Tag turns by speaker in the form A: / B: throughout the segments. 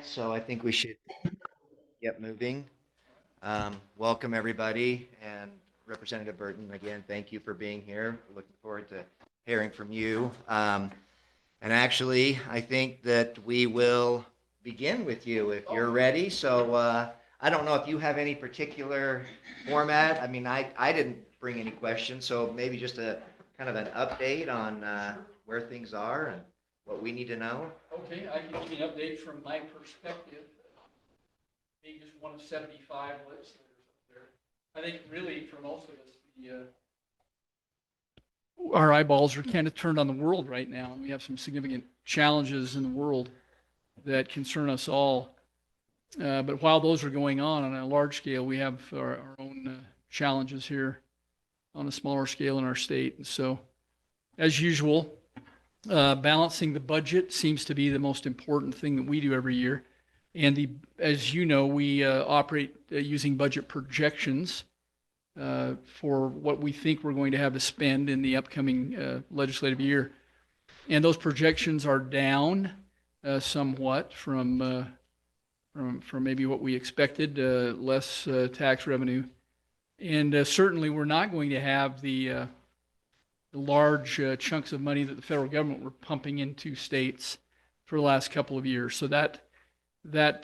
A: So I think we should get moving. Welcome, everybody, and Representative Burton, again, thank you for being here. We're looking forward to hearing from you. And actually, I think that we will begin with you if you're ready. So I don't know if you have any particular format. I mean, I didn't bring any questions, so maybe just a kind of an update on where things are and what we need to know.
B: Okay, I can give you an update from my perspective. Being just one of 75 legislators up there, I think really for most of us, our eyeballs are kind of turned on the world right now. We have some significant challenges in the world that concern us all. But while those are going on a large scale, we have our own challenges here on a smaller scale in our state. And so, as usual, balancing the budget seems to be the most important thing that we do every year. And as you know, we operate using budget projections for what we think we're going to have to spend in the upcoming legislative year. And those projections are down somewhat from maybe what we expected, less tax revenue. And certainly we're not going to have the large chunks of money that the federal government were pumping into states for the last couple of years. So that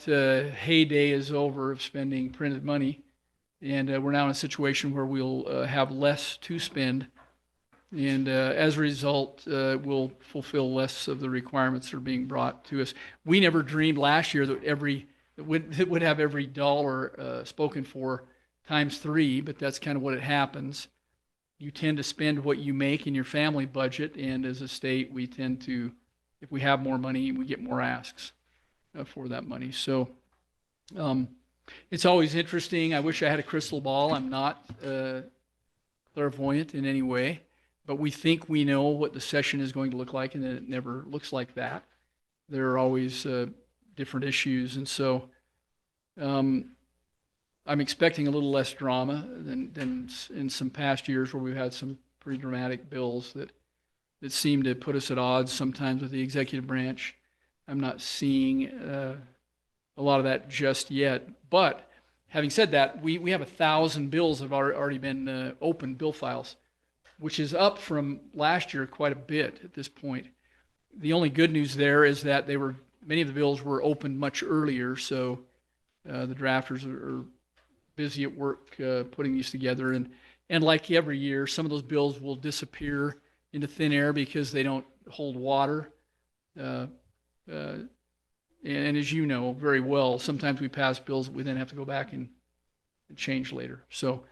B: heyday is over of spending printed money, and we're now in a situation where we'll have less to spend, and as a result, we'll fulfill less of the requirements that are being brought to us. We never dreamed last year that would have every dollar spoken for times three, but that's kind of what it happens. You tend to spend what you make in your family budget, and as a state, we tend to, if we have more money, we get more asks for that money. So it's always interesting. I wish I had a crystal ball. I'm not clairvoyant in any way, but we think we know what the session is going to look like, and it never looks like that. There are always different issues, and so I'm expecting a little less drama than in some past years where we've had some pretty dramatic bills that seem to put us at odds sometimes with the executive branch. I'm not seeing a lot of that just yet. But having said that, we have 1,000 bills that have already been open bill files, which is up from last year quite a bit at this point. The only good news there is that many of the bills were opened much earlier, so the drafters are busy at work putting these together. And like every year, some of those bills will disappear into thin air because they don't hold water. And as you know very well, sometimes we pass bills that we then have to go back and change later. So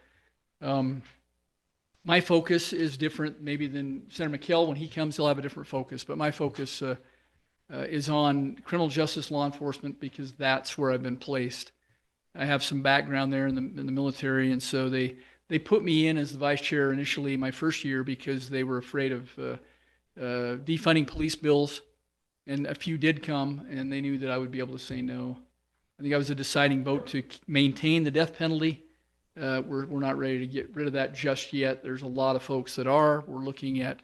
B: my focus is different maybe than Senator McKell. When he comes, he'll have a different focus. But my focus is on criminal justice law enforcement because that's where I've been placed. I have some background there in the military, and so they put me in as the vice chair initially my first year because they were afraid of defunding police bills, and a few did come, and they knew that I would be able to say no. I think I was a deciding vote to maintain the death penalty. We're not ready to get rid of that just yet. There's a lot of folks that are. We're looking at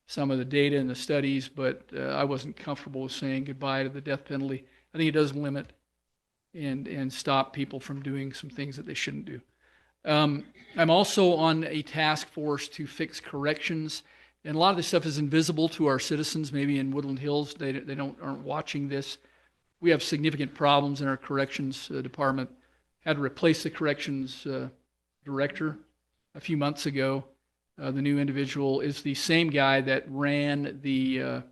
B: some of the data and the studies, but I wasn't comfortable with saying goodbye to the death penalty. I think it does limit and stop people from doing some things that they shouldn't do. I'm also on a task force to fix corrections, and a lot of this stuff is invisible to our citizens. Maybe in Woodland Hills, they aren't watching this. We have significant problems in our corrections department. Had to replace the corrections director a few months ago. The new individual is the same guy that ran the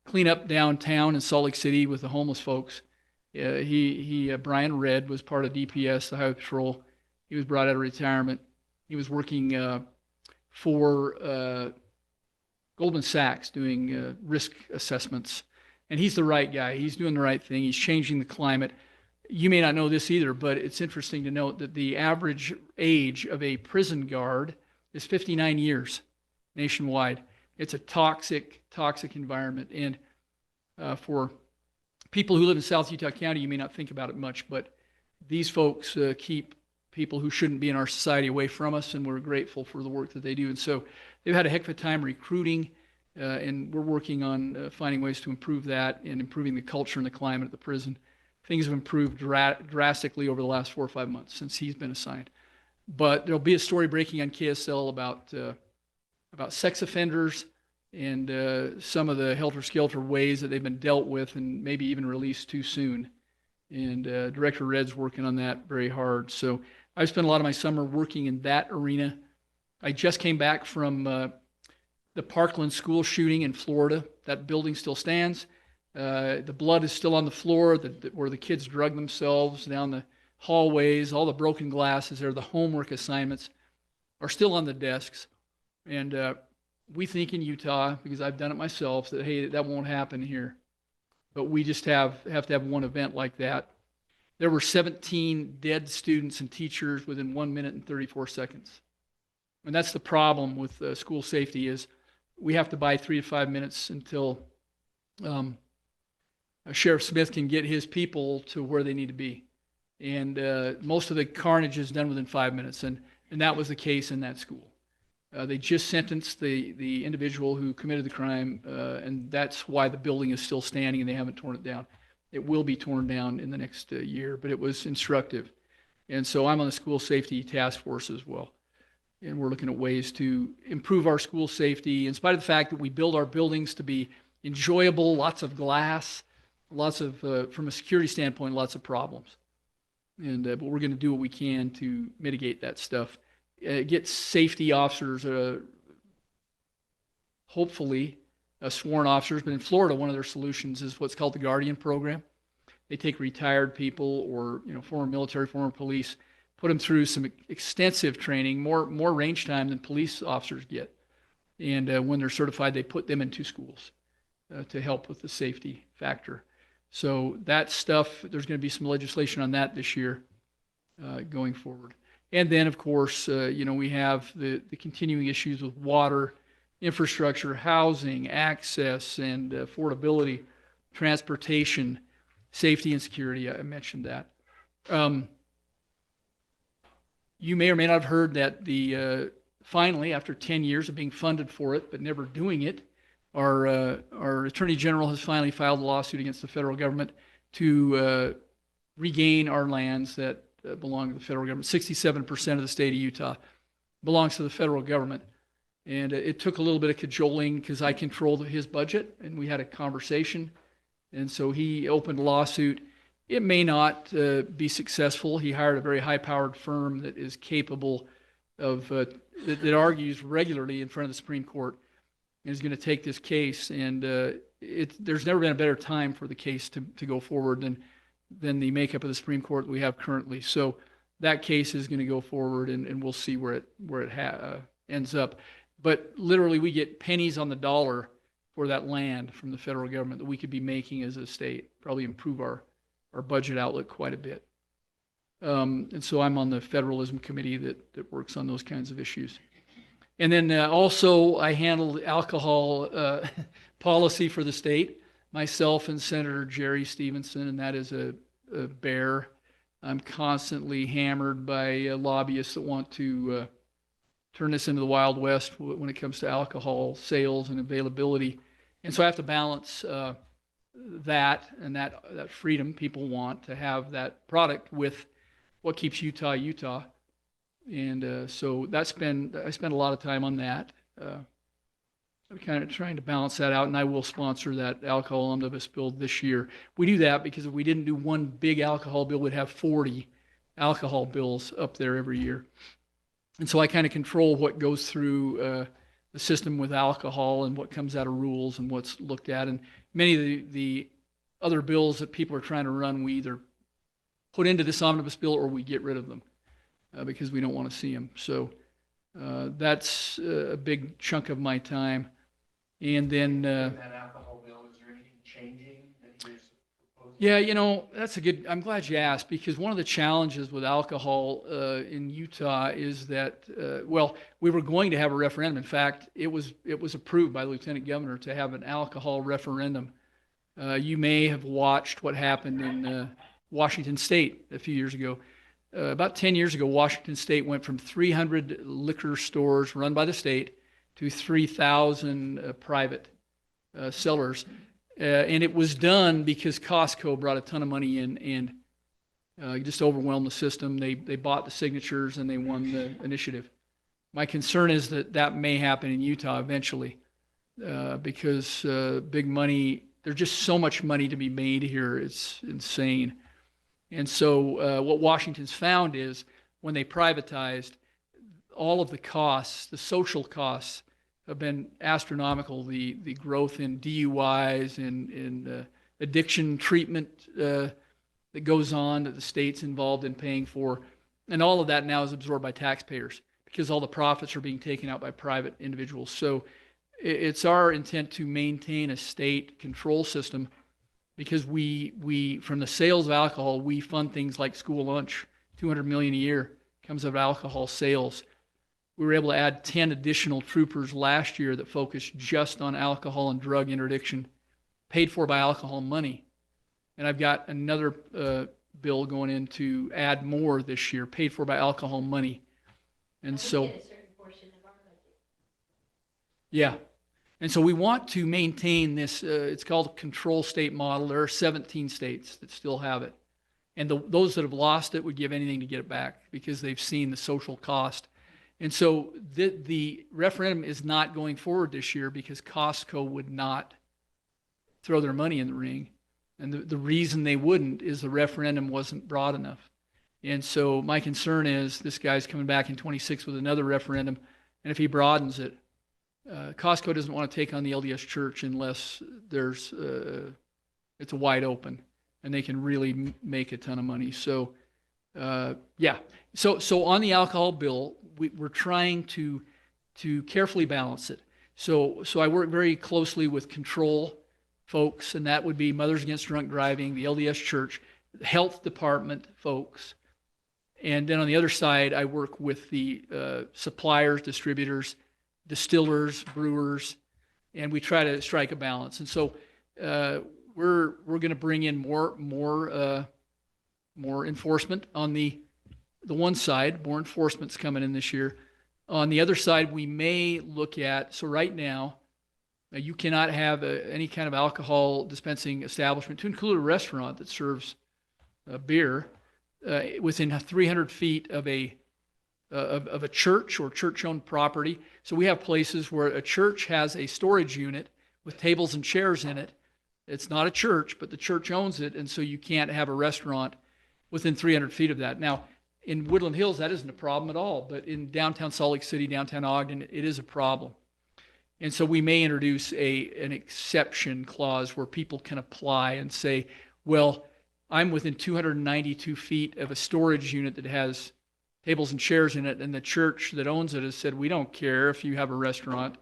B: cleanup downtown in Salt Lake City with the homeless folks. Brian Redd was part of DPS, the Highway Patrol. He was brought out of retirement. He was working for Goldman Sachs doing risk assessments. And he's the right guy. He's doing the right thing. He's changing the climate. You may not know this either, but it's interesting to note that the average age of a prison guard is 59 years nationwide. It's a toxic environment. And for people who live in South Utah County, you may not think about it much, but these folks keep people who shouldn't be in our society away from us, and we're grateful for the work that they do. And so they've had a heck of a time recruiting, and we're working on finding ways to improve that and improving the culture and the climate at the prison. things have improved drastically over the last 4 or 5 months since he's been assigned. But there'll be a story breaking on KSL about sex offenders and some of the helter-skelter ways that they've been dealt with and maybe even released too soon. And Director Red's working on that very hard. So I've spent a lot of my summer working in that arena. I just came back from the Parkland school shooting in Florida. That building still stands. The blood is still on the floor where the kids drug themselves down the hallways. All the broken glasses there, the homework assignments are still on the desks. And we think in Utah, because I've done it myself, that, hey, that won't happen here. But we just have to have one event like that. There were 17 dead students and teachers within 1 minute and 34 seconds. And that's the problem with school safety is we have to buy 3 to 5 minutes until Sheriff Smith can get his people to where they need to be. And most of the carnage is done within 5 minutes. And that was the case in that school. They just sentenced the individual who committed the crime, and that's why the building is still standing and they haven't torn it down. It will be torn down in the next year, but it was instructive. And so I'm on the school safety task force as well. And we're looking at ways to improve our school safety in spite of the fact that we build our buildings to be enjoyable, lots of glass, lots of, from a security standpoint, lots of problems. And but we're going to do what we can to mitigate that stuff. Get safety officers, hopefully sworn officers. But in Florida, one of their solutions is what's called the Guardian Program. They take retired people or former military, former police, put them through some extensive training, more range time than police officers get. And when they're certified, they put them into schools to help with the safety factor. So that stuff, there's going to be some legislation on that this year going forward. And then, of course, we have the continuing issues with water, infrastructure, housing, access, and affordability, transportation, safety, and security. I mentioned that. You may or may not have heard that finally, after 10 years of being funded for it but never doing it, our Attorney General has finally filed a lawsuit against the federal government to regain our lands that belong to the federal government. 67% of the state of Utah belongs to the federal government. And it took a little bit of cajoling because I controlled his budget and we had a conversation. And so he opened a lawsuit. It may not be successful. He hired a very high-powered firm that is capable of, that argues regularly in front of the Supreme Court and is going to take this case. And there's never been a better time for the case to go forward than the makeup of the Supreme Court we have currently. So that case is going to go forward, and we'll see where it ends up. But literally, we get pennies on the dollar for that land from the federal government that we could be making as a state, probably improve our budget outlook quite a bit. And so I'm on the federalism committee that works on those kinds of issues. And then also I handled alcohol policy for the state, myself and Senator Jerry Stevenson, and that is a bear. I'm constantly hammered by lobbyists that want to turn this into the Wild West when it comes to alcohol sales and availability. And so I have to balance that and that freedom people want to have that product with what keeps Utah, Utah. And so I spend a lot of time on that. I'm kind of trying to balance that out, and I will sponsor that alcohol omnibus bill this year. We do that because if we didn't do one big alcohol bill, we'd have 40 alcohol bills up there every year. And so I kind of control what goes through the system with alcohol and what comes out of rules and what's looked at. And many of the other bills that people are trying to run, we either put into this omnibus bill or we get rid of them because we don't want to see them. So that's a big chunk of my time. And then
C: that alcohol bill, is there anything changing that you're proposing?
B: Yeah, that's I'm glad you asked, because one of the challenges with alcohol in Utah is that, we were going to have a referendum. In fact, it was approved by the Lieutenant Governor to have an alcohol referendum. You may have watched what happened in Washington State a few years ago. About 10 years ago, Washington State went from 300 liquor stores run by the state to 3,000 private sellers. And it was done because Costco brought a ton of money in and just overwhelmed the system. They bought the signatures and they won the initiative. My concern is that that may happen in Utah eventually because big money, there's just so much money to be made here. It's insane. And so what Washington's found is when they privatized, all of the costs, the social costs, have been astronomical. The growth in DUIs and addiction treatment that goes on that the state's involved in paying for, and all of that now is absorbed by taxpayers because all the profits are being taken out by private individuals. So it's our intent to maintain a state control system because we from the sales of alcohol, we fund things like school lunch. $200 million a year comes out of alcohol sales. We were able to add 10 additional troopers last year that focused just on alcohol and drug interdiction, paid for by alcohol money. And I've got another bill going in to add more this year, paid for by alcohol money. And so,
D: get a certain portion of our budget.
B: yeah. And so we want to maintain this, it's called a control state model. There are 17 states that still have it. And those that have lost it would give anything to get it back because they've seen the social cost. And so the referendum is not going forward this year because Costco would not throw their money in the ring. And the reason they wouldn't is the referendum wasn't broad enough. And so my concern is this guy's coming back in 26 with another referendum. And if he broadens it, Costco doesn't want to take on the LDS Church unless there's it's a wide open and they can really make a ton of money. So, yeah. So on the alcohol bill, we're trying to carefully balance it. So I work very closely with control folks, and that would be Mothers Against Drunk Driving, the LDS Church, the health department folks. And then on the other side, I work with the suppliers, distributors, distillers, brewers, and we try to strike a balance. And so we're going to bring in more enforcement on the one side. More enforcement's coming in this year. On the other side, we may look at, so right now, you cannot have any kind of alcohol dispensing establishment, to include a restaurant that serves beer, within 300 feet of a church or church-owned property. So we have places where a church has a storage unit with tables and chairs in it. It's not a church, but the church owns it, and so you can't have a restaurant within 300 feet of that. Now, in Woodland Hills, that isn't a problem at all, but in downtown Salt Lake City, downtown Ogden, it is a problem. And so we may introduce an exception clause where people can apply and say, well, I'm within 292 feet of a storage unit that has tables and chairs in it, and the church that owns it has said, we don't care if you have a restaurant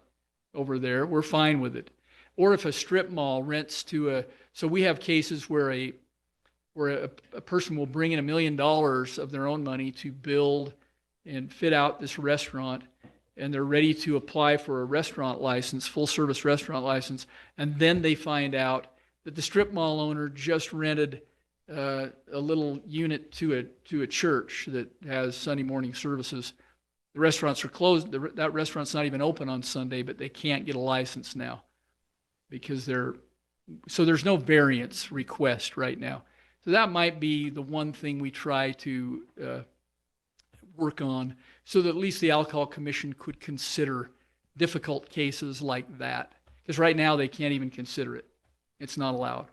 B: over there, we're fine with it. Or if a strip mall rents to so we have cases where a person will bring in $1 million of their own money to build and fit out this restaurant, and they're ready to apply for a restaurant license, full service restaurant license, and then they find out that the strip mall owner just rented a little unit to a church that has Sunday morning services. The restaurants are closed. That restaurant's not even open on Sunday, but they can't get a license now because there's no variance request right now. So that might be the one thing we try to work on so that at least the Alcohol Commission could consider difficult cases like that. Because right now they can't even consider it. It's not allowed.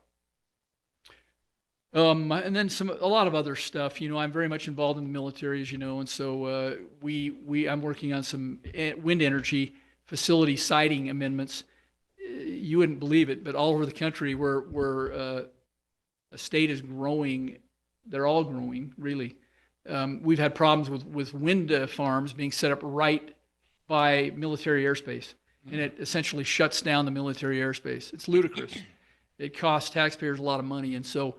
B: And then a lot of other stuff. You know, I'm very much involved in the military, as you know, and so I'm working on some wind energy facility siting amendments. You wouldn't believe it, but all over the country where a state is growing, they're all growing, really. We've had problems with wind farms being set up right by military airspace, and it essentially shuts down the military airspace. It's ludicrous. It costs taxpayers a lot of money, and so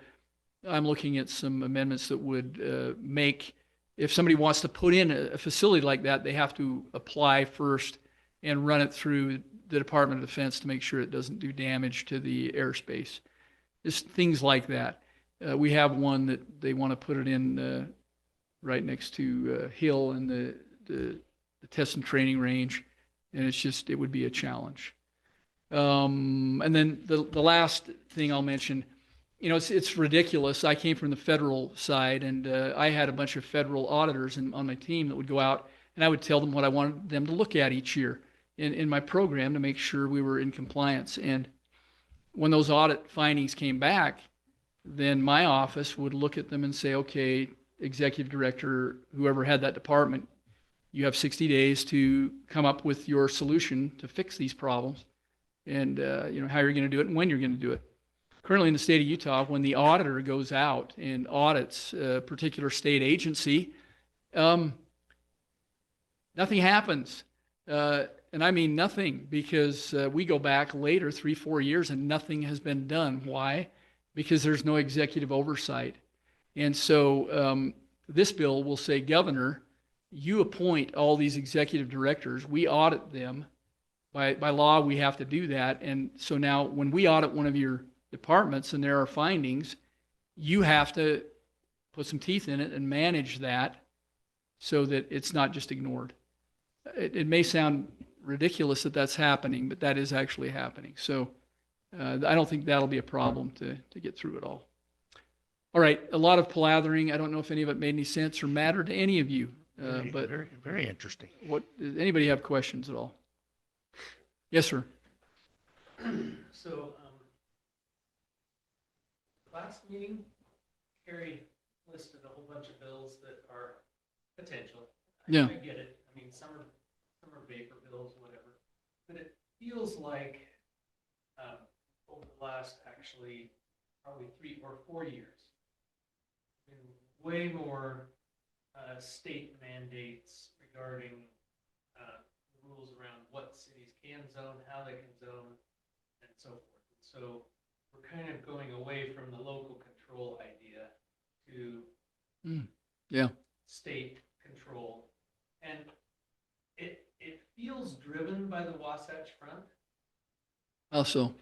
B: I'm looking at some amendments that would make, if somebody wants to put in a facility like that, they have to apply first and run it through the Department of Defense to make sure it doesn't do damage to the airspace. Just things like that. We have one that they want to put it in right next to Hill and the test and training range, and it would be a challenge. And then the last thing I'll mention, you know, it's ridiculous. I came from the federal side, and I had a bunch of federal auditors on my team that would go out, and I would tell them what I wanted them to look at each year in my program to make sure we were in compliance. And when those audit findings came back, then my office would look at them and say, okay, executive director, whoever had that department, you have 60 days to come up with your solution to fix these problems, and you know, how you're going to do it and when you're going to do it. Currently in the state of Utah, when the auditor goes out and audits a particular state agency, nothing happens. And I mean nothing, because we go back later, 3-4 years, and nothing has been done. Why? Because there's no executive oversight. And so this bill will say, Governor, you appoint all these executive directors. We audit them. By law, we have to do that. And so now when we audit one of your departments and there are findings, you have to put some teeth in it and manage that so that it's not just ignored. It may sound ridiculous that that's happening, but that is actually happening. So I don't think that'll be a problem to get through it all. All right, a lot of blathering. I don't know if any of it made any sense or mattered to any of you. But
E: Very, very interesting.
B: does anybody have questions at all? Yes, sir.
C: So, last meeting, Carrie listed a whole bunch of bills that are potential.
B: Yeah.
C: I get it. I mean, some are vapor bills, whatever. But it feels like, over the last actually probably 3 or 4 years, been way more state mandates regarding rules around what cities can zone, how they can zone, and so forth. So we're kind of going away from the local control idea to
B: Yeah.
C: state control. And it feels driven by the Wasatch Front,
B: Also,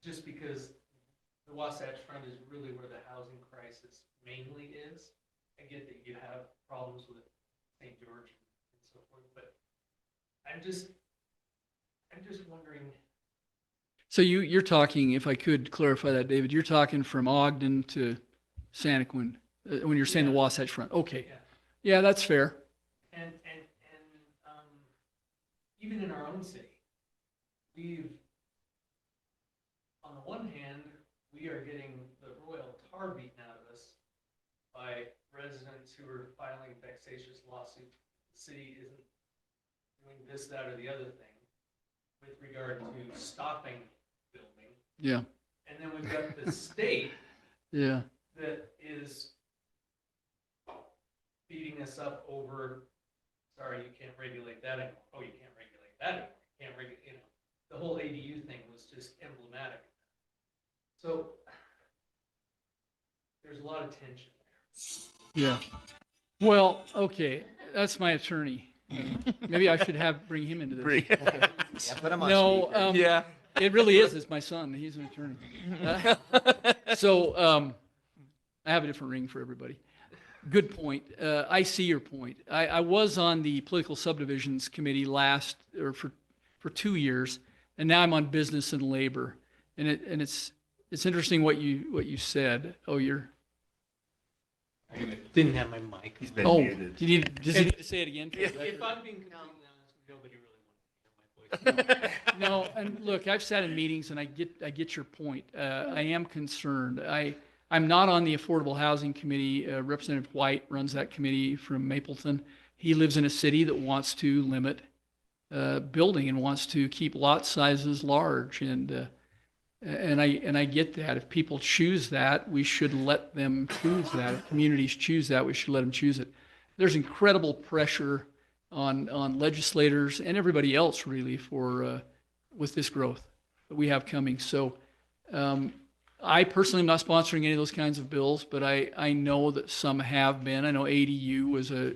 C: just because the Wasatch Front is really where the housing crisis mainly is. I get that you have problems with St. George and so forth, but I'm just wondering.
B: so you're talking, if I could clarify that, David, you're talking from Ogden to Santaquin when you're saying the
C: Yeah.
B: Wasatch Front. Okay.
C: Yeah.
B: Yeah, that's fair.
C: And even in our own city, on the one hand, we are getting the royal tar beaten out of us by residents who are filing vexatious lawsuits. The city isn't doing this, that, or the other thing with regard to stopping building.
B: Yeah.
C: And then we've got the state
B: Yeah.
C: that is beating us up over, sorry, you can't regulate that anymore. Oh, you can't regulate that anymore. You can't regulate, the whole ADU thing was just emblematic. So there's a lot of tension there.
B: Yeah. Well, okay. That's my attorney. Maybe I should bring him into this.
A: Yeah, put 'em on
B: No,
A: speaker.
E: Yeah.
B: it really is. It's my son. He's an attorney. So I have a different ring for everybody. Good point. I see your point. I was on the political subdivisions committee for 2 years, and now I'm on business and labor. And it's interesting what you said. Oh, you're.
C: Didn't have my mic.
A: He's been
B: Oh,
A: muted.
B: does he need to say it again?
C: If I'm being completely honest, nobody really wanted to hear my voice.
B: No, and look, I've sat in meetings and I get your point. I am concerned. I'm not on the Affordable Housing Committee. Representative White runs that committee from Mapleton. He lives in a city that wants to limit building and wants to keep lot sizes large. And I get that. If people choose that, we should let them choose that. If communities choose that, we should let them choose it. There's incredible pressure on legislators and everybody else really for with this growth that we have coming. So I personally am not sponsoring any of those kinds of bills, but I know that some have been. I know ADU was a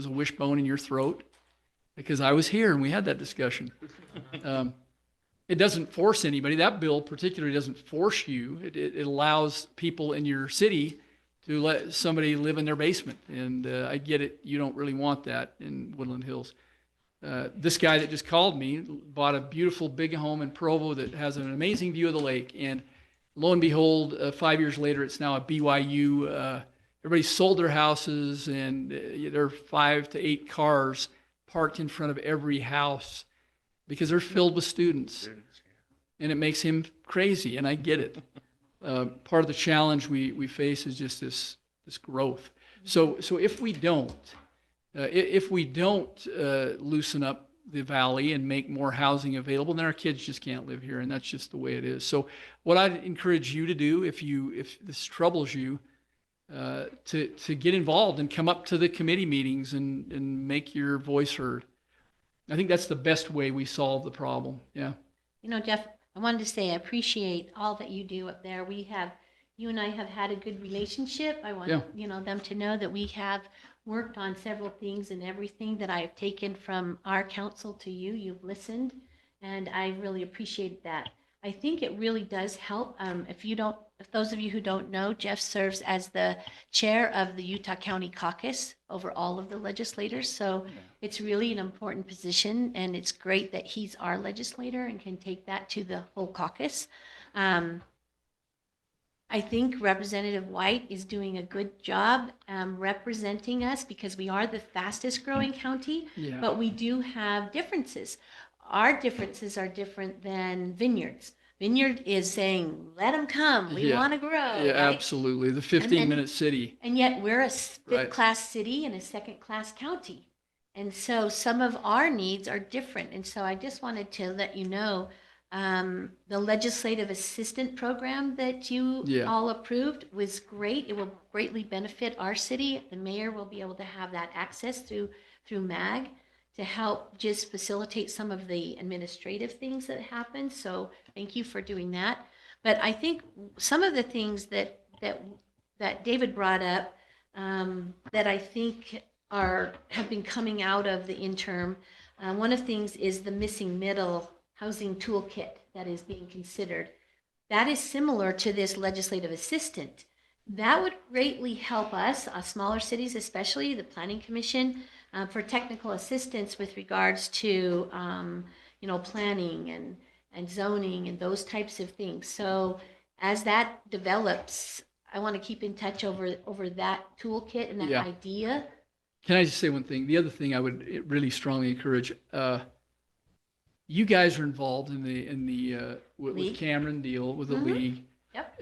B: wishbone in your throat because I was here and we had that discussion. It doesn't force anybody. That bill particularly doesn't force you. It allows people in your city to let somebody live in their basement. And I get it. You don't really want that in Woodland Hills. This guy that just called me bought a beautiful big home in Provo that has an amazing view of the lake. And lo and behold, 5 years later, it's now a BYU. Everybody sold their houses, and there are 5 to 8 cars parked in front of every house because they're filled with students. And it makes him crazy, and I get it. Part of the challenge we face is just this growth. So if we don't loosen up the valley and make more housing available, then our kids just can't live here, and that's just the way it is. So what I'd encourage you to do, if this troubles you, to get involved and come up to the committee meetings and make your voice heard. I think that's the best way we solve the problem. Yeah.
D: You know, Jeff, I wanted to say I appreciate all that you do up there. You and I have had a good relationship. I want,
B: Yeah.
D: them to know that we have worked on several things, and everything that I've taken from our council to you, you've listened, and I really appreciate that. I think it really does help. If those of you who don't know, Jeff serves as the chair of the Utah County Caucus over all of the legislators. So it's really an important position, and it's great that he's our legislator and can take that to the whole caucus. I think Representative White is doing a good job representing us, because we are the fastest growing county,
B: Yeah.
D: but we do have differences. Our differences are different than Vineyard's. Vineyard is saying, let them come. We
B: Yeah.
D: want to grow.
B: Yeah,
D: right?
B: absolutely. The 15-minute city.
D: And yet we're a
B: Right.
D: fifth-class city and a second-class county. And so some of our needs are different. And so I just wanted to let you know, the legislative assistant program that you
B: Yeah.
D: all approved was great. It will greatly benefit our city. The mayor will be able to have that access through MAG to help just facilitate some of the administrative things that happen. So thank you for doing that. But I think some of the things that David brought up, that I think have been coming out of the interim, one of the things is the missing middle housing toolkit that is being considered. That is similar to this legislative assistant. That would greatly help us, smaller cities, especially the Planning Commission, for technical assistance with regards to, planning and zoning and those types of things. So as that develops, I want to keep in touch over that toolkit and that
B: Yeah.
D: idea.
B: Can I just say one thing? The other thing I would really strongly encourage, you guys are involved in the with
D: League?
B: Cameron deal with the
D: Mhm.
B: league.
D: Yep.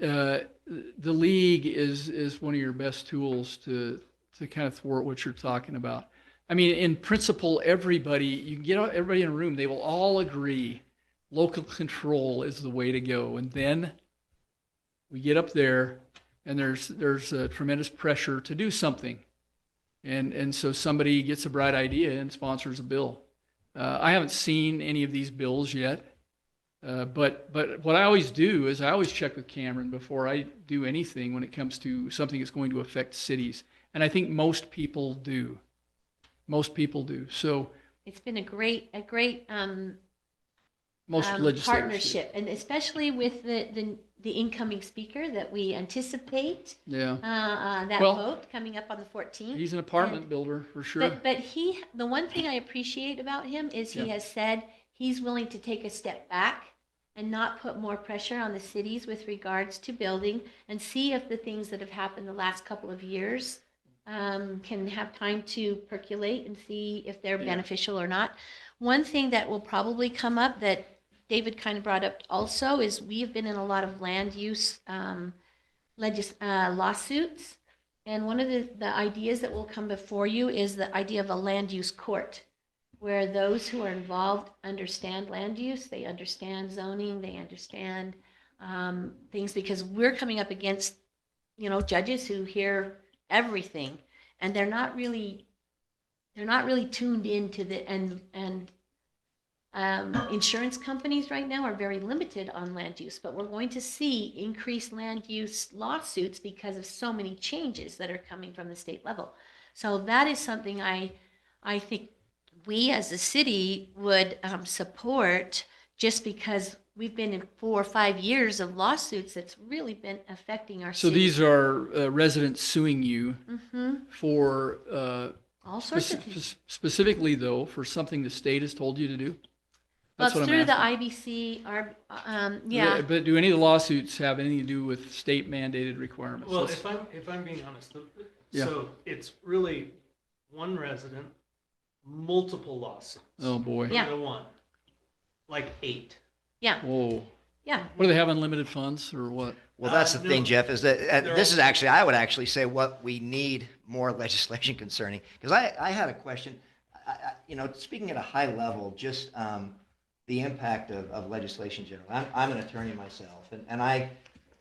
B: The league is one of your best tools to kind of thwart what you're talking about. I mean, in principle, you can get everybody in a room, they will all agree local control is the way to go. And then we get up there, and there's a tremendous pressure to do something. And so somebody gets a bright idea and sponsors a bill. I haven't seen any of these bills yet, but what I always do is I always check with Cameron before I do anything when it comes to something that's going to affect cities. And I think most people do. Most people do. So
D: It's been a great
B: most legislators do.
D: partnership, and especially with the incoming speaker that we anticipate,
B: Yeah.
D: that
B: Well,
D: vote coming up on the 14th.
B: He's an apartment builder for sure.
D: But the one thing I appreciate about him is he
B: Yeah.
D: has said he's willing to take a step back and not put more pressure on the cities with regards to building, and see if the things that have happened the last couple of years can have time to percolate and see if they're
B: Yeah.
D: beneficial or not. One thing that will probably come up that David kind of brought up also is we have been in a lot of land use lawsuits. And one of the ideas that will come before you is the idea of a land use court, where those who are involved understand land use, they understand zoning, they understand things, because we're coming up against, judges who hear everything, and they're not really tuned into and insurance companies right now are very limited on land use, but we're going to see increased land use lawsuits because of so many changes that are coming from the state level. So that is something I think we as a city would support, just because we've been in 4 or 5 years of lawsuits that's really been affecting our
B: So
D: city.
B: these are residents suing you
D: Mhm.
B: for
D: all sorts of things.
B: Specifically though, for something the state has told you to do?
D: Well,
B: That's
D: it's
B: what
D: through
B: I'm
D: the
B: asking.
D: IBC, yeah.
B: But do any of the lawsuits have anything to do with state mandated requirements?
C: Well,
B: Let's-
C: if I'm being honest,
B: Yeah.
C: so it's really one resident, multiple lawsuits.
B: Oh, boy.
D: Yeah.
C: The one, like 8.
D: Yeah,
B: Whoa.
D: yeah.
B: What, do they have unlimited funds or what?
A: Well, that's the thing,
C: No.
A: Jeff, is that
C: They're
A: this
C: all-
A: is actually, I would actually say what we need more legislation concerning. Because I had a question, speaking at a high level, just the impact of legislation generally. I'm an attorney myself, and I'm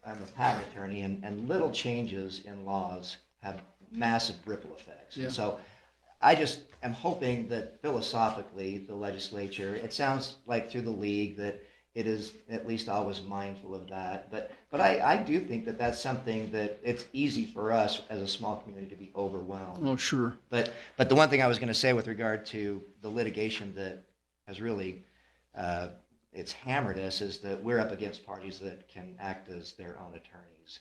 A: a patent attorney, and little changes in laws have massive ripple effects.
B: Yeah.
A: And so I just am hoping that philosophically, the legislature, it sounds like through the league that it is at least always mindful of that. But I do think that that's something that it's easy for us as a small community to be overwhelmed.
B: Oh, sure.
A: But the one thing I was going to say with regard to the litigation that has really it's hammered us is that we're up against parties that can act as their own attorneys,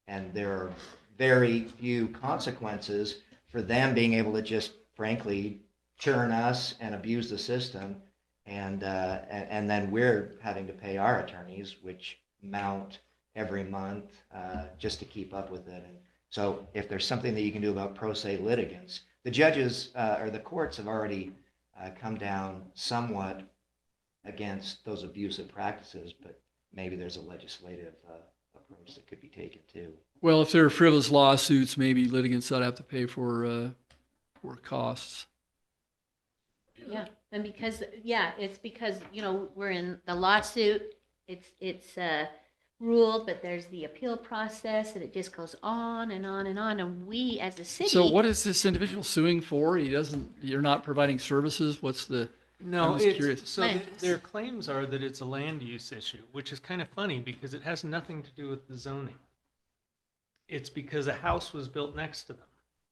A: and there are very few consequences for them being able to just frankly churn us and abuse the system, and then we're having to pay our attorneys, which mount every month just to keep up with it. And so if there's something that you can do about pro se litigants, the judges or the courts have already come down somewhat against those abusive practices, but maybe there's a legislative approach that could be taken too.
B: Well, if there are frivolous lawsuits, maybe litigants ought to have to pay for costs.
D: Yeah, and because, it's because, we're in the lawsuit, it's ruled, but there's the appeal process, and it just goes on and on and on, and we as a city.
B: So what is this individual suing for? You're not providing services? What's the,
C: No,
B: I'm just curious.
C: so
D: Land.
C: their claims are that it's a land use issue, which is kind of funny because it has nothing to do with the zoning. It's because a house was built next to them.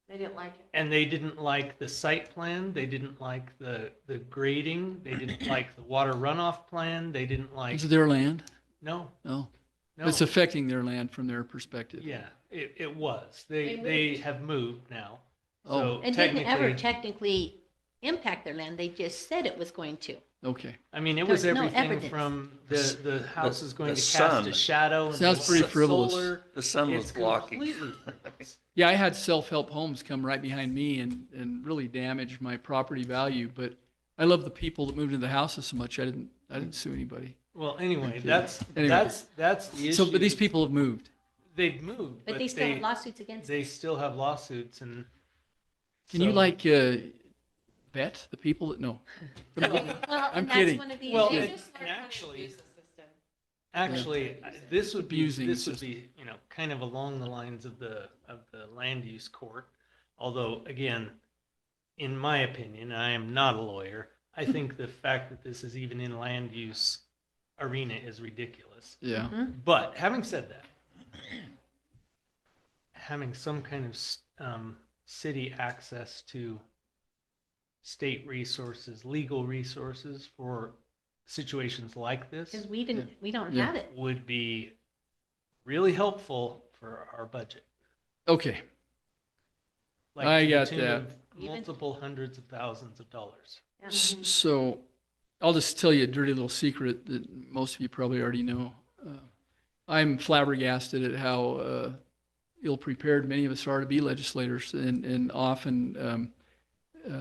D: They didn't like it.
C: And they didn't like the site plan, they didn't like the grading, they didn't like the water runoff plan, they didn't like,
B: is it their land?
C: no,
B: No.
C: no.
B: It's affecting their land from their perspective.
C: Yeah, it was.
D: They
C: They have moved now.
B: Oh,
C: So
D: It didn't ever
C: technically,
D: technically impact their land, they just said it was going to.
B: okay.
C: I mean, it
D: There's
C: was
D: no
C: everything
D: evidence.
C: from the house is going
E: the
C: to cast a
E: sun.
C: shadow. and
B: Sounds
C: the
B: pretty frivolous.
C: solar.
E: The sun was
C: It's
E: blocking.
C: completely frivolous.
B: Yeah, I had self-help homes come right behind me and really damage my property value, but I love the people that moved into the houses so much, I didn't sue anybody.
C: Well, anyway,
B: Okay.
C: that's
B: Anyway.
C: that's the issue.
B: So, but these people have moved.
C: They've moved,
D: But they still have lawsuits against them.
C: they still have lawsuits and.
B: Can you
C: so-
B: vet the people that, no.
D: Well,
B: I'm
D: and that's
B: kidding.
D: one of the
C: Well,
D: issues.
C: Actually, this would be,
B: Abusing the
C: this would be, kind of along the lines of the land use court. Although, again, in my opinion, I am not a lawyer. I think the fact that this is even in land use arena is ridiculous.
B: Yeah.
C: But having said that, having some kind of city access to state resources, legal resources for situations like this
D: Because we don't
B: Yeah.
D: have it.
C: would be really helpful for our budget.
B: Okay.
C: Like
B: I
C: to the
B: got
C: tune
B: that.
C: of multiple hundreds of thousands of dollars.
D: Yeah.
B: So I'll just tell you a dirty little secret that most of you probably already know. I'm flabbergasted at how ill-prepared many of us are to be legislators, and often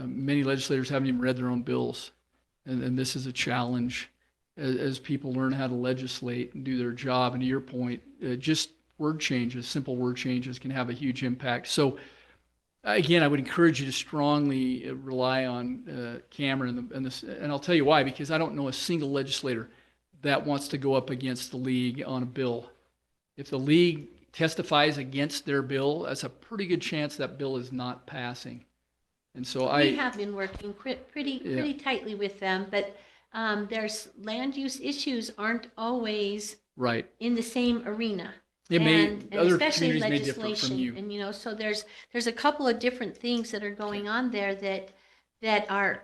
B: many legislators haven't even read their own bills. And this is a challenge as people learn how to legislate and do their job. And to your point, just word changes, simple word changes can have a huge impact. So again, I would encourage you to strongly rely on Cameron and I'll tell you why, because I don't know a single legislator that wants to go up against the league on a bill. If the league testifies against their bill, that's a pretty good chance that bill is not passing. And so
D: We have been working pretty tightly with them, but there's land use issues aren't always
B: right.
D: in the same arena.
B: It may,
D: And
B: other
D: especially
B: communities may differ from
D: legislation.
B: you.
D: And, so there's a couple of different things that are going on there that are,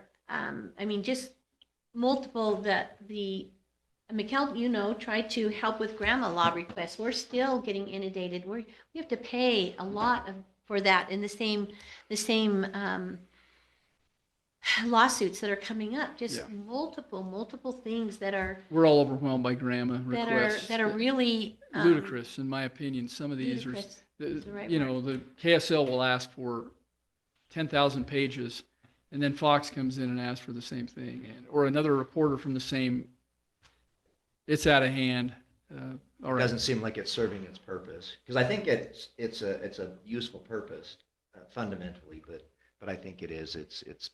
D: just multiple, McKell, tried to help with grandma law requests. We're still getting inundated. We have to pay a lot for that in the same lawsuits that are coming up, just
B: Yeah.
D: multiple things that are,
B: We're all overwhelmed by grandma requests.
D: that are really.
B: Ludicrous, in my opinion. Some of these are,
D: Ludicrous is the right
B: you know, the KSL will ask for 10,000 pages, and then Fox comes in and asks for the same thing, or another reporter from the same. It's out of hand. All
A: It
B: right.
A: doesn't seem like it's serving its purpose, because I think it's a useful purpose fundamentally, but I think it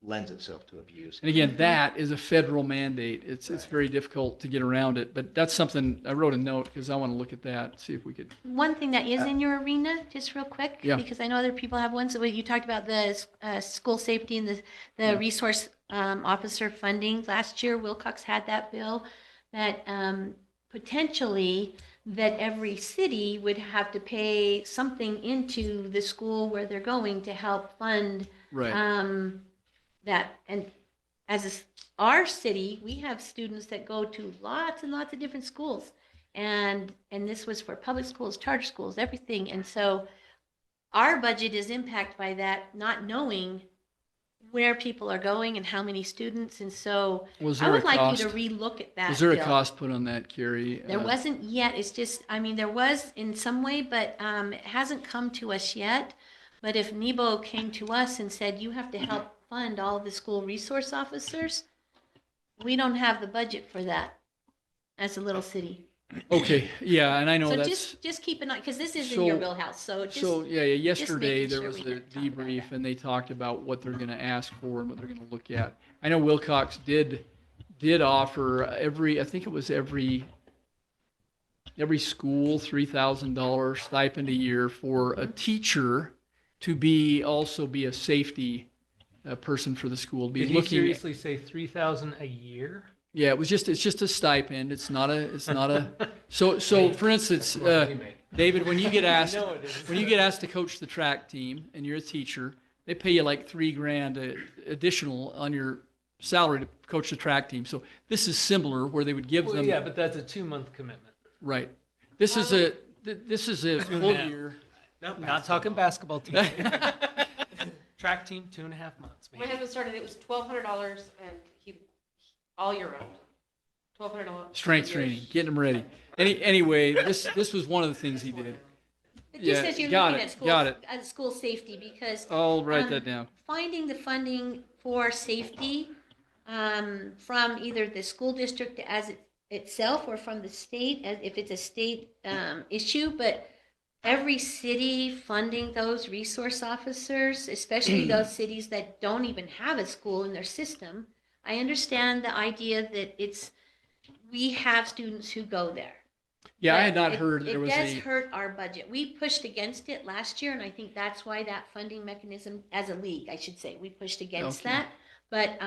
A: lends itself to abuse.
B: And again, that is a federal mandate. It's very difficult to get around it, but that's something I wrote a note because I want to look at that, see if we could.
D: One thing that is in your arena, just real quick,
B: Yeah.
D: because I know other people have ones. So you talked about the school safety and the
B: Yeah.
D: resource officer funding. Last year, Wilcox had that bill that potentially that every city would have to pay something into the school where they're going to help fund
B: Right.
D: that. And our city, we have students that go to lots and lots of different schools. And this was for public schools, charter schools, everything. And so our budget is impacted by that, not knowing where people are going and how many students. And so
B: Was
D: I
B: there a
D: would like
B: cost?
D: you to relook at that.
B: Was there a
D: bill.
B: cost put on that, Carrie?
D: There wasn't yet. It's just, I mean, there was in some way, but it hasn't come to us yet. But if NEBO came to us and said, you have to help fund all of the school resource officers, we don't have the budget for that as a little city.
B: Okay, yeah, and I know
D: So
B: that's.
D: just keep an eye, because this is in your
B: So-
D: wheelhouse, so just.
B: So, yeah, yesterday
D: making
B: there
D: sure
B: was
D: we
B: a
D: talk about
B: debrief
D: that.
B: and they talked about what they're gonna ask for and what they're gonna look at. I know Wilcox did offer I think it was every school $3,000 stipend a year for a teacher to also be a safety person for the school. Be
C: Did he
B: looking.
C: seriously say 3,000 a year?
B: Yeah, it's just a stipend. It's not a. So for instance, David, when you get asked,
C: I know it is.
B: when you get asked to coach the track team and you're a teacher, they pay you like $3,000 additional on your salary to coach the track team. So this is similar where they would give
C: Well,
B: them,
C: yeah, but that's a 2-month commitment.
B: right. This is a full
C: Yeah.
B: year.
C: Nope, not talking basketball team. Track team, 2.5 months.
E: My
C: Maybe.
E: husband started, it was $1,200 and he, all year round. $1,200.
B: Strength
E: a year.
B: training, getting them ready. Anyway, this was one of the things he did.
D: But
B: Yeah,
D: just as you're
B: got
D: looking
B: it,
D: at school,
B: got it.
D: at school safety, because
B: I'll write
D: Um,
B: that down.
D: finding the funding for safety from either the school district itself or from the state, as if it's a state issue, but every city funding those resource officers, especially those cities that don't even have a school in their system. I understand the idea that we have students who go there.
B: Yeah, I
D: But
B: had not heard there was
D: It does
B: a.
D: hurt our budget. We pushed against it last year, and I think that's why that funding mechanism, as a league, I should say, we pushed against
B: Okay.
D: that. But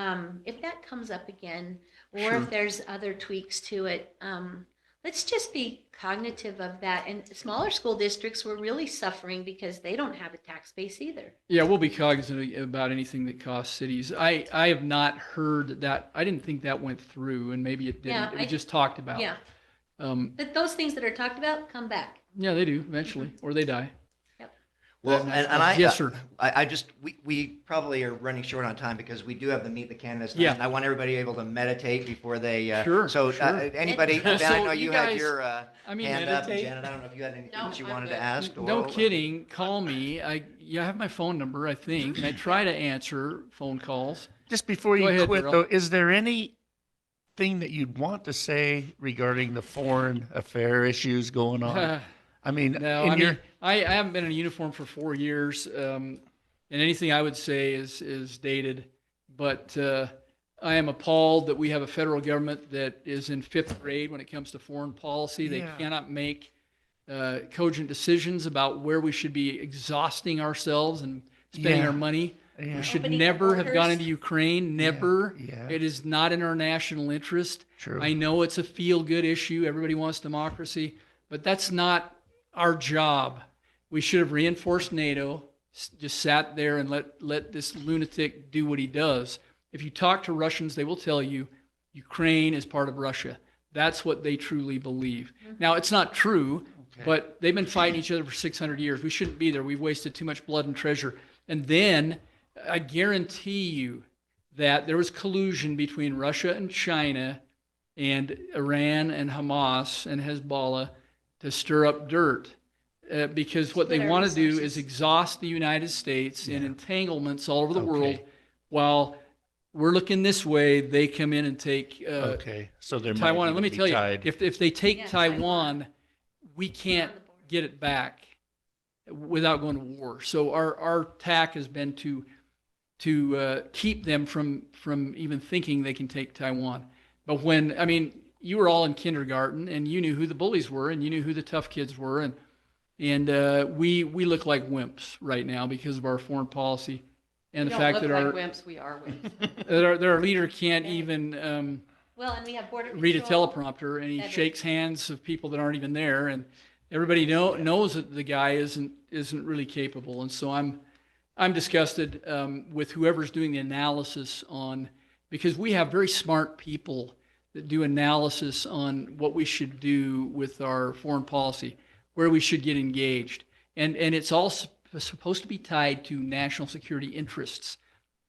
D: if that comes up again, or
B: Sure.
D: if there's other tweaks to it, let's just be cognitive of that. And smaller school districts were really suffering because they don't have a tax base either.
B: Yeah, we'll be cognizant about anything that costs cities. I have not heard that. I didn't think that went through, and maybe it didn't.
D: Yeah,
B: It was just talked about.
D: Yeah,
B: Um,
D: but those things that are talked about come back.
B: yeah, they do eventually, or they die.
A: Well, and I.
B: Yes, sir.
A: I just, we probably are running short on time because we do have the Meet the Candidates. tonight,
B: Yeah.
A: and I want everybody able to meditate before they.
B: Sure,
A: So
B: sure.
A: anybody, Ben, I
B: So
A: know
B: you
A: you had
B: guys-
A: your
B: I mean,
A: hand up.
C: meditate?
A: Janet, I don't know if you had anything
E: No,
A: that you
E: I'm
A: wanted to
E: good.
A: ask.
B: No
A: or-
B: kidding. Call me. You have my phone number, I think, and I try to answer phone calls.
F: Just before
B: Go
F: you
B: ahead,
F: quit,
B: Daryl.
F: though, is there anything that you'd want to say regarding the foreign affair issues going on? I mean,
B: No, I mean, I haven't been in a uniform for 4 years, and anything I would say is dated. But I am appalled that we have a federal government that is in 5th grade when it comes to foreign policy. They
F: Yeah.
B: cannot make cogent decisions about where we should be exhausting ourselves and spending
F: Yeah.
B: our money.
F: yeah,
B: We should
D: Opening
B: never have gone
D: borders.
B: into Ukraine. Never.
F: yeah.
B: It is not in our national interest.
F: true.
B: I know it's a feel-good issue. Everybody wants democracy, but that's not our job. We should have reinforced NATO, just sat there and let this lunatic do what he does. If you talk to Russians, they will tell you Ukraine is part of Russia. That's what they truly believe. Now, it's not true, but they've been fighting each other for 600 years. We shouldn't be there. We've wasted too much blood and treasure. And then I guarantee you that there was collusion between Russia and China and Iran and Hamas and Hezbollah to stir up dirt. Because what they
D: Split our
B: want to do
D: resources.
B: is exhaust the United States in
F: Yeah.
B: entanglements all over the
F: Okay.
B: world, while we're looking this way, they come in and take
F: Okay, so there might
B: Taiwan. And let
F: even
B: me
F: be
B: tell you,
F: tied.
B: if they take
D: Yeah,
B: Taiwan, we can't get it back without going to war. So our tack has been to keep them from even thinking they can take Taiwan. But when, I mean, you were all in kindergarten and you knew who the bullies were and you knew who the tough kids were, and we look like wimps right now because of our foreign policy and
E: We
B: the
E: don't
B: fact
E: look
B: that
E: like
B: our
E: wimps, we are wimps.
B: that our leader can't even
D: Well, and we have border
B: read a
D: control.
B: teleprompter, and he
D: That is-
B: shakes hands of people that aren't even there, and everybody knows that the guy isn't really capable. And so I'm disgusted with whoever's doing the analysis on, because we have very smart people that do analysis on what we should do with our foreign policy, where we should get engaged, and it's all supposed to be tied to national security interests.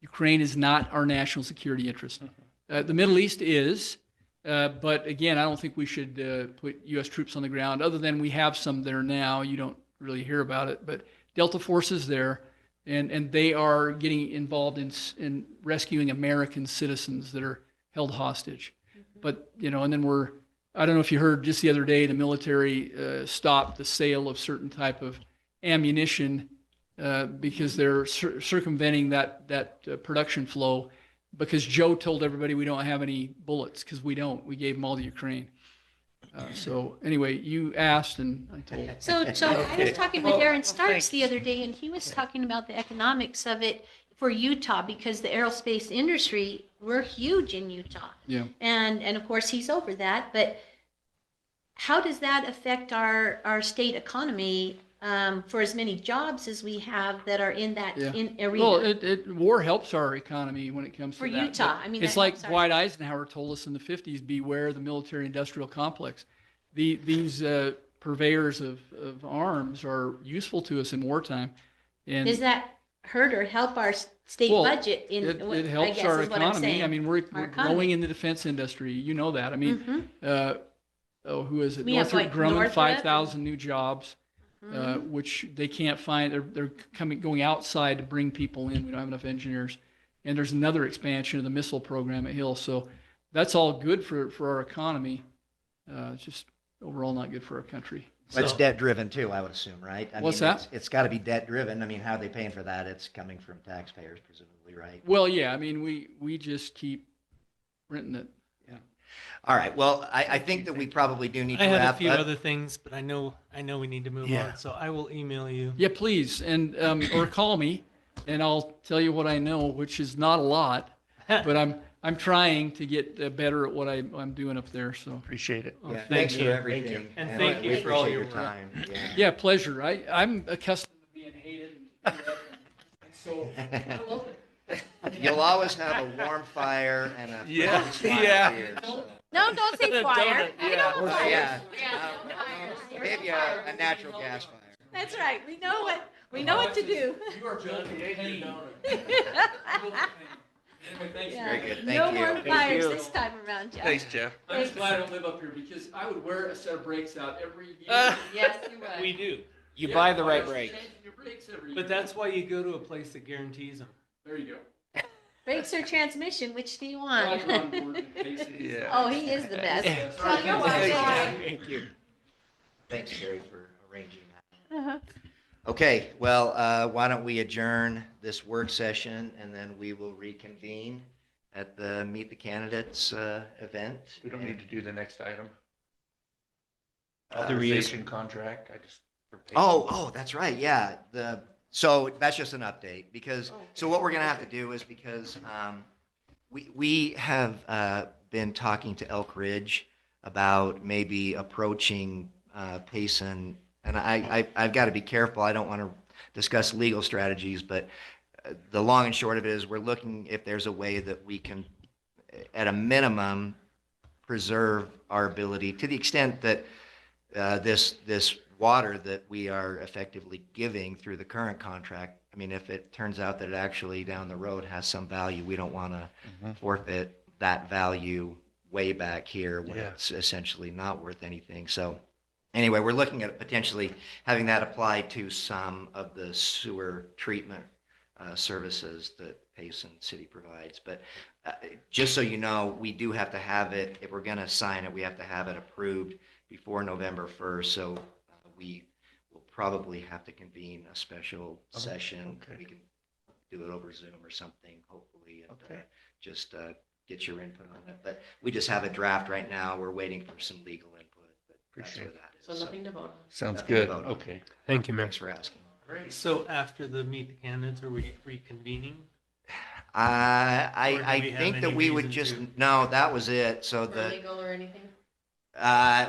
B: Ukraine is not our national security interest. The Middle East is, but again, I don't think we should put U.S. troops on the ground, other than we have some there now. You don't really hear about it, but Delta Force is there, and they are getting involved in rescuing American citizens that are held hostage. But, you know, and then I don't know if you heard just the other day, the military stopped the sale of certain type of ammunition because they're circumventing that production flow, because Joe told everybody we don't have any bullets, because we don't. We gave them all to Ukraine. So anyway, you asked and I told.
D: So I
F: Okay.
D: was talking with
F: Well,
D: Aaron
F: well,
D: Starks
F: thanks.
D: the other day, and he was talking about the economics of it for Utah, because the aerospace industry, we're huge in Utah.
B: Yeah.
D: And of course, he's over that, but how does that affect our state economy for as many jobs as we have that are in that
B: Yeah.
D: arena?
B: Well, war helps our economy when it comes to
D: For
B: that.
D: Utah,
B: But
D: I mean,
B: it's
D: that
B: like
D: helps our-
B: Dwight Eisenhower told us in the 50s, beware the military-industrial complex. These purveyors of arms are useful to us in wartime. And
D: Does that hurt or help our state
B: Well,
D: budget in,
B: it
D: I
B: helps
D: guess
B: our
D: is what I'm
B: economy.
D: saying.
B: I mean, we're
D: Our
B: growing
D: economy.
B: in the defense industry. You know that. I mean,
D: Mhm.
B: who is it?
D: We have,
B: Northrop
D: like,
B: Grumman,
D: Northrop
B: 5,000 new jobs,
D: Mhm.
B: which they can't find. They're going outside to bring people in. We don't have enough engineers. And there's another expansion of the missile program at Hill. So that's all good for our economy. It's just overall not good for our country.
A: It's
F: So-
A: debt driven too, I would assume, right? I
B: What's
A: mean,
B: that?
A: It's got to be debt driven. I mean, how are they paying for that? It's coming from taxpayers presumably, right?
B: Well, yeah. I mean, we just keep renting it.
A: All right. Well, I think that we probably do need to
G: I had a
A: wrap
G: few
A: up.
G: other things, but I know we need to move
F: Yeah.
G: on, so I will email you.
B: Yeah, please, and or call me, and I'll tell you what I know, which is not a lot, but I'm trying to get better at what I'm doing up there. So
F: Appreciate it.
A: Yeah,
B: thank
A: thanks
B: you.
A: for everything.
G: And
A: I
G: thank you for all
A: appreciate
G: your
A: your
G: work.
A: time. Yeah.
B: yeah, pleasure. I'm accustomed to being hated, and so I love it.
A: You'll always have a warm fire and a
F: Yeah,
A: friendly smile
F: yeah.
A: here, so.
E: No, don't say fire.
F: Donut, yeah.
E: We know fire.
A: Yeah.
E: Yeah.
A: Maybe a natural gas fire.
E: That's right. We know what to do.
B: You are built for pain. Anyway, thank you.
A: Very good.
D: No
A: Thank
D: more
A: you.
D: fires
F: you.
D: this time around, Jeff.
F: Thanks, Jeff.
B: I'm just glad I don't live up here, because I would wear a set of brakes out every year.
E: Yes, you would.
G: We do,
H: You
B: Yeah,
H: buy the right
B: changing
H: brake.
B: your brakes every
G: but
B: year.
G: that's why you go to a place that guarantees them.
B: There you go.
D: Brakes or transmission, which do you
B: Glad
D: want?
B: you're on board with Casey.
F: Yeah.
D: Oh, he is the best.
B: Yeah,
E: Oh,
B: sorry,
E: you're
B: Casey.
E: welcome.
H: Thank you.
A: Thanks, Sherry, for arranging that.
E: Uh-huh.
A: Okay, well, why don't we adjourn this work session and then we will reconvene at the Meet the Candidates event.
F: We don't need to do the next item.
A: Uh,
F: Authorization contract, I just. for payment.
A: Oh, that's right, yeah. So that's just an update, because,
E: Oh,
A: so what we're gonna have to do is, because we have been talking to Elk Ridge about maybe approaching Payson, and I've got to be careful, I don't want to discuss legal strategies, but the long and short of it is, we're looking if there's a way that we can, at a minimum, preserve our ability, to the extent that this water that we are effectively giving through the current contract. I mean, if it turns out that it actually down the road has some value, we don't want to
F: Mhm.
A: forfeit that value way back here when
F: Yeah.
A: it's essentially not worth anything. So anyway, we're looking at potentially having that apply to some of the sewer treatment services that Payson City provides. But just so you know, we do have to have it, if we're going to sign it, we have to have it approved before November 1st. So we will probably have to convene a special
F: Oh,
A: session.
F: okay.
A: We can do it over Zoom or something, hopefully, and
F: Okay.
A: just get your input on it. But we just have a draft right now. We're waiting for some legal input, but that's
F: Appreciate
A: where that
E: So
A: is.
E: nothing to vote on.
F: Sounds
A: Nothing to
F: good.
A: vote on.
F: Okay.
G: Thank you, Mayor.
A: Thanks for asking.
G: So after the meet the candidates, are we reconvening?
A: I
G: Or do we have
A: think that
G: any
A: we would
G: reason
A: just,
G: to?
A: no, that was it. So
E: For legal or anything?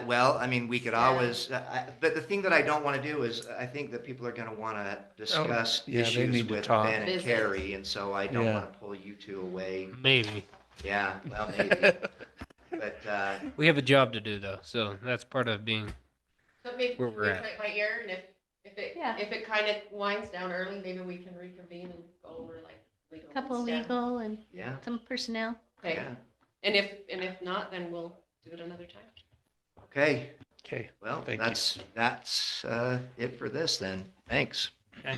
A: well, I mean, we could
E: Yeah.
A: always, but the thing that I don't want to do is, I think that people are going to want to discuss
F: yeah, they
A: issues
F: need to
A: with
F: talk.
A: Ben and
E: Business.
A: Carrie, and so I don't
F: Yeah.
A: want to pull you two away.
G: Maybe.
A: Yeah, well, maybe. But,
H: We have a job to do though, so that's part of being.
E: So maybe
H: Where
E: we
H: we're at.
E: play it by ear, and
D: Yeah.
E: if it kind of winds down early, maybe we can reconvene and go over like legal.
D: Couple
E: stuff.
D: legal and
A: yeah,
D: some personnel.
E: Okay,
A: yeah.
E: and if not, then we'll do it another time.
A: Okay,
F: Okay.
A: well,
F: Thank you.
A: that's it for this then. Thanks.
G: Okay.